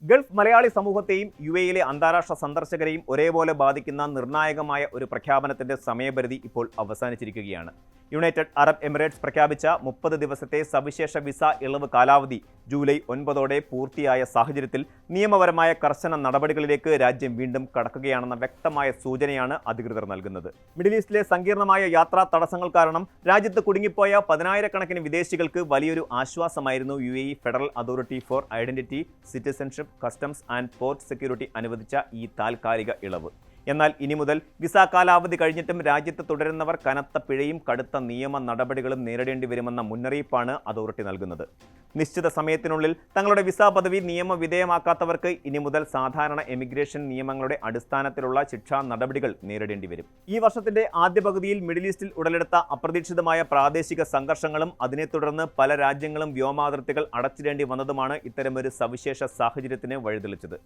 Gulf Malayali സമൂഹത്തെയും യുഎയിലെ അന്താരാഷ്ട്ര സന്ദർശകരെയും ഒരേപോലെ ബാധിക്കുന്ന നിർണായകമായ ഒരു പ്രഖ്യാപനത്തിന്റെ സമയപരിധി ഇപ്പോൾ അവസാനിച്ചിരിക്കുകയാണ്. യുണൈറ്റഡ് അറബ് എമിറേറ്റ്സ് പ്രഖ്യാപിച്ച 30 ദിവസത്തെ സവിശേഷ വിസ ഇളവ് കാലാവധി ജൂലൈ 9 പൂർത്തിയായ സാഹചര്യത്തിൽ നിയമപരമായ കർശന നടപടികളിലേക്ക് രാജ്യം വീണ്ടും കടക്കുകയാണെന്ന വ്യക്തമായ സൂചനയാണ് അധികൃതർ നൽകുന്നത്. മിഡിൽ ഈസ്റ്റിലെ സങ്കീർണമായ യാത്രാ തടസ്സങ്ങൾ കാരണം രാജ്യത്ത് കുടുങ്ങിപ്പോയ 10,000-കണക്കിന് വിദേശികൾക്ക് വലിയൊരു ആശ്വാസമായിരുന്നു UAE federal authority four identity, citizenship, customs and port security അനുവദിച്ച ഈ താൽക്കാലിക ഇളവ്. എന്നാൽ ഇനി മുതൽ വിസ കാലാവധി കഴിഞ്ഞിട്ടും രാജ്യത്ത് തുടരുന്നവർ കനത്ത പിഴയും കടുത്ത നിയമ നടപടികളും നേരിടേണ്ടി വരുമെന്ന മുന്നറിയിപ്പാണ് അതോറിറ്റി നൽകുന്നത്. നിശ്ചിത സമയത്തിനുള്ളിൽ തങ്ങളുടെ വിസ പദവി നിയമവിധേയമാക്കാത്തവർക്ക് ഇനി മുതൽ സാധാരണ എമിഗ്രേഷൻ നിയമങ്ങളുടെ അടിസ്ഥാനത്തിലുള്ള ശിക്ഷാ നടപടികൾ നേരിടേണ്ടി വരും. ഈ വർഷത്തിന്റെ ആദ്യ പകുതിയിൽ മിഡിൽ ഈസ്റ്റിൽ ഉടലെടുത്ത അപ്രതീക്ഷിതമായ പ്രാദേശിക സംഘർഷങ്ങളും അതിനെ തുടർന്ന് പല രാജ്യങ്ങളും വ്യോമാതിർത്തികൾ അടച്ചിടേണ്ടി വന്നതുമാണ് ഇത്തരമൊരു സവിശേഷ സാഹചര്യത്തിന് വഴിതെളിച്ചത്.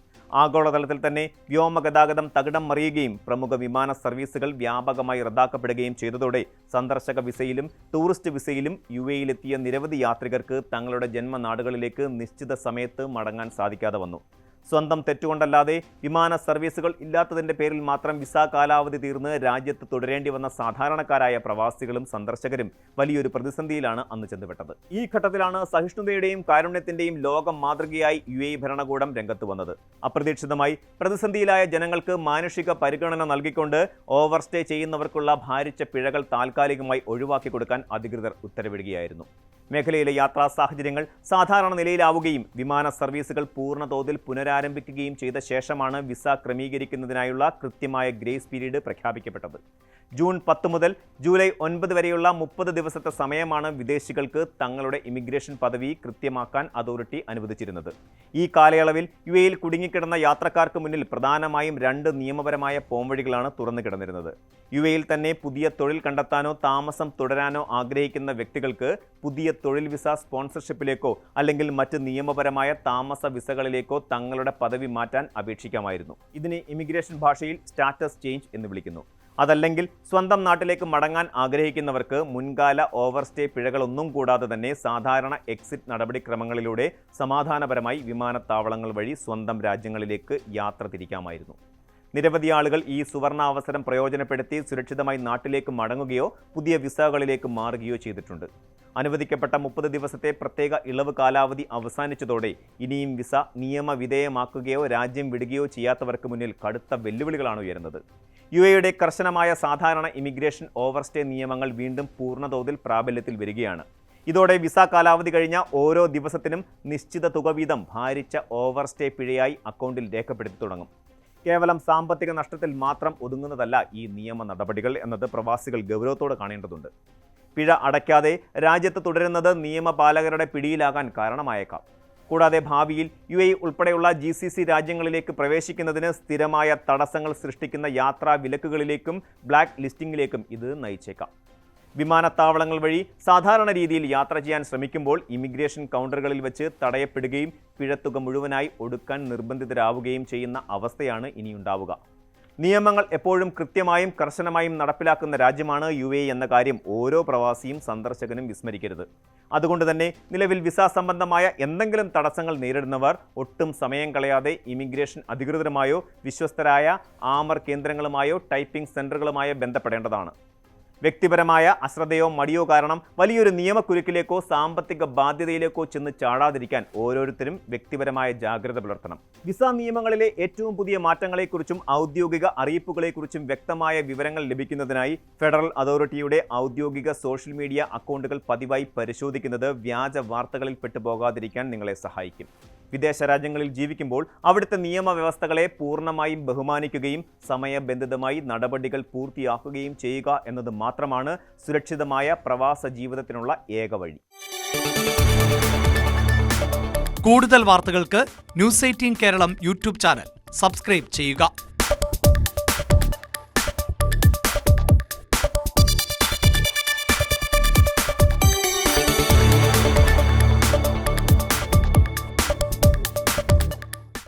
ആഗോളതലത്തിൽ തന്നെ വ്യോമഗതാഗതം തകിടം മറിയുകയും പ്രമുഖ വിമാന സർവീസുകൾ വ്യാപകമായി റദ്ദാക്കപ്പെടുകയും ചെയ്തതോടെ സന്ദർശക വിസയിലും ടൂറിസ്റ്റ് വിസയിലും UAEയിലെത്തിയ നിരവധി യാത്രികർക്ക് തങ്ങളുടെ ജന്മനാടുകളിലേക്ക് നിശ്ചിത സമയത്ത് മടങ്ങാൻ സാധിക്കാതെ വന്നു. സ്വന്തം തെറ്റുകൊണ്ടല്ലാതെ വിമാന സർവീസുകൾ ഇല്ലാത്തതിന്റെ പേരിൽ മാത്രം വിസ കാലാവധി തീർന്ന് രാജ്യത്ത് തുടരേണ്ടി വന്ന സാധാരണക്കാരായ പ്രവാസികളും സന്ദർശകരും വലിയൊരു പ്രതിസന്ധിയിലാണ് അന്ന് ചെന്നുപെട്ടത്. ഈ ഘട്ടത്തിലാണ് സഹിഷ്ണുതയുടെയും കാരുണ്യത്തിന്റെയും ലോകം മാതൃകയായി UAE ഭരണകൂടം രംഗത്ത് വന്നത്. അപ്രതീക്ഷിതമായി പ്രതിസന്ധിയിലായ ജനങ്ങൾക്ക് മാനുഷിക പരിഗണന നൽകിക്കൊണ്ട് ഓവർസ്റ്റേ ചെയ്യുന്നവർക്കുള്ള ഭാരിച്ച പിഴകൾ താൽക്കാലികമായി ഒഴിവാക്കി കൊടുക്കാൻ അധികൃതർ ഉത്തരവിടുകയായിരുന്നു. മേഖലയിലെ യാത്രാ സാഹചര്യങ്ങൾ സാധാരണ നിലയിലാവുകയും വിമാന സർവീസുകൾ പൂർണ്ണതോതിൽ പുനരാരംഭിക്കുകയും ചെയ്ത ശേഷമാണ് വിസ ക്രമീകരിക്കുന്നതിനായുള്ള കൃത്യമായ ഗ്രേസ് പീരീഡ് പ്രഖ്യാപിക്കപ്പെട്ടത്. ജൂൺ 10 മുതൽ ജൂലൈ 9 വരെയുള്ള 30 ദിവസത്തെ സമയമാണ് വിദേശികൾക്ക് തങ്ങളുടെ ഇമിഗ്രേഷൻ പദവി കൃത്യമാക്കാൻ അതോറിറ്റി അനുവദിച്ചിരുന്നത്. ഈ കാലയളവിൽ UAEയിൽ കുടുങ്ങിക്കിടന്ന യാത്രക്കാർക്ക് മുന്നിൽ പ്രധാനമായും 2 നിയമപരമായ പോംവഴികളാണ് തുറന്നു കിടന്നിരുന്നത്. UAEയിൽ തന്നെ പുതിയ തൊഴിൽ കണ്ടെത്താനോ താമസം തുടരാനോ ആഗ്രഹിക്കുന്ന വ്യക്തികൾക്ക് പുതിയ തൊഴിൽ വിസ സ്പോൺസർഷിപ്പിലേക്കോ അല്ലെങ്കിൽ മറ്റ് നിയമപരമായ താമസ വിസകളിലേക്കോ തങ്ങളുടെ പദവി മാറ്റാൻ അപേക്ഷിക്കാമായിരുന്നു. ഇതിനെ ഇമിഗ്രേഷൻ ഭാഷയിൽ സ്റ്റാറ്റസ് ചേഞ്ച് എന്ന് വിളിക്കുന്നു. അതല്ലെങ്കിൽ സ്വന്തം നാട്ടിലേക്ക് മടങ്ങാൻ ആഗ്രഹിക്കുന്നവർക്ക് മുൻകാല ഓവർസ്റ്റേ പിഴകളൊന്നും കൂടാതെ തന്നെ സാധാരണ എക്സിറ്റ് നടപടിക്രമങ്ങളിലൂടെ സമാധാനപരമായി വിമാനത്താവളങ്ങൾ വഴി സ്വന്തം രാജ്യങ്ങളിലേക്ക് യാത്ര തിരിക്കാമായിരുന്നു. നിരവധി ആളുകൾ ഈ സുവർണാവസരം പ്രയോജനപ്പെടുത്തി സുരക്ഷിതമായി നാട്ടിലേക്ക് മടങ്ങുകയോ പുതിയ വിസകളിലേക്ക് മാറുകയോ ചെയ്തിട്ടുണ്ട്. അനുവദിക്കപ്പെട്ട 30 ദിവസത്തെ പ്രത്യേക ഇളവ് കാലാവധി അവസാനിച്ചതോടെ ഇനിയും വിസ നിയമവിധേയമാക്കുകയോ രാജ്യം വിടുകയോ ചെയ്യാത്തവർക്ക് മുന്നിൽ കടുത്ത വെല്ലുവിളികളാണ് ഉയരുന്നത്. UAEയുടെ കർശനമായ സാധാരണ ഇമിഗ്രേഷൻ ഓവർസ്റ്റേ നിയമങ്ങൾ വീണ്ടും പൂർണ്ണതോതിൽ പ്രാബല്യത്തിൽ വരികയാണ്. ഇതോടെ വിസ കാലാവധി കഴിഞ്ഞ ഓരോ ദിവസത്തിനും നിശ്ചിത തുക വീതം ഭാരിച്ച ഓവർസ്റ്റേ പിഴയായി അക്കൗണ്ടിൽ രേഖപ്പെടുത്തി തുടങ്ങും. കേവലം സാമ്പത്തിക നഷ്ടത്തിൽ മാത്രം ഒതുങ്ങുന്നതല്ല ഈ നിയമ നടപടികൾ എന്നത് പ്രവാസികൾ ഗൗരവത്തോടെ കാണേണ്ടതുണ്ട്. പിഴ അടയ്ക്കാതെ രാജ്യത്ത് തുടരുന്നത് നിയമപാലകരുടെ പിടിയിലാകാൻ കാരണമായേക്കാം. കൂടാതെ ഭാവിയിൽ UAE ഉൾപ്പെടെയുള്ള GCC രാജ്യങ്ങളിലേക്ക് പ്രവേശിക്കുന്നതിന് സ്ഥിരമായ തടസ്സങ്ങൾ സൃഷ്ടിക്കുന്ന യാത്രാ വിലക്കുകളിലേക്കും ബ്ലാക്ക് ലിസ്റ്റിംഗിലേക്കും ഇത് നയിച്ചേക്കാം. വിമാനത്താവളങ്ങൾ വഴി സാധാരണ രീതിയിൽ യാത്ര ചെയ്യാൻ ശ്രമിക്കുമ്പോൾ ഇമിഗ്രേഷൻ കൗണ്ടറുകളിൽ വെച്ച് തടയപ്പെടുകയും പിഴത്തുക മുഴുവനായി ഒടുക്കാൻ നിർബന്ധിതരാവുകയും ചെയ്യുന്ന അവസ്ഥയാണ് ഇനിയുണ്ടാവുക. നിയമങ്ങൾ എപ്പോഴും കൃത്യമായും കർശനമായും നടപ്പിലാക്കുന്ന രാജ്യമാണ് UAE എന്ന കാര്യം ഓരോ പ്രവാസിയും സന്ദർശകനും വിസ്മരിക്കരുത്. അതുകൊണ്ട് തന്നെ നിലവിൽ വിസ സംബന്ധമായ എന്തെങ്കിലും തടസ്സങ്ങൾ നേരിടുന്നവർ ഒട്ടും സമയം കളയാതെ ഇമിഗ്രേഷൻ അധികൃതരുമായോ വിശ്വസ്തരായ ആമർ കേന്ദ്രങ്ങളുമായോ ടൈപ്പിംഗ് സെന്ററുകളുമായോ ബന്ധപ്പെടേണ്ടതാണ്. വ്യക്തിപരമായ അശ്രദ്ധയോ മടിയോ കാരണം വലിയൊരു നിയമക്കുരുക്കിലേക്കോ സാമ്പത്തിക ബാധ്യതയിലേക്കോ ചെന്ന് ചാടാതിരിക്കാൻ ഓരോരുത്തരും വ്യക്തിപരമായ ജാഗ്രത പുലർത്തണം. വിസ നിയമങ്ങളിലെ ഏറ്റവും പുതിയ മാറ്റങ്ങളെക്കുറിച്ചും ഔദ്യോഗിക അറിയിപ്പുകളെക്കുറിച്ചും വ്യക്തമായ വിവരങ്ങൾ ലഭിക്കുന്നതിനായി ഫെഡറൽ അതോറിറ്റിയുടെ ഔദ്യോഗിക സോഷ്യൽ മീഡിയ അക്കൗണ്ടുകൾ പതിവായി പരിശോധിക്കുന്നത് വ്യാജ വാർത്തകളിൽ പെട്ടുപോകാതിരിക്കാൻ നിങ്ങളെ സഹായിക്കും. വിദേശ രാജ്യങ്ങളിൽ ജീവിക്കുമ്പോൾ അവിടുത്തെ നിയമവ്യവസ്ഥകളെ പൂർണ്ണമായും ബഹുമാനിക്കുകയും സമയബന്ധിതമായി നടപടികൾ പൂർത്തിയാക്കുകയും ചെയ്യുക എന്നത് മാത്രമാണ് സുരക്ഷിതമായ പ്രവാസ ജീവിതത്തിനുള്ള ഏക വഴി. കൂടുതൽ വാർത്തകൾക്ക് News 18 Keralam YouTube channel subscribe ചെയ്യുക.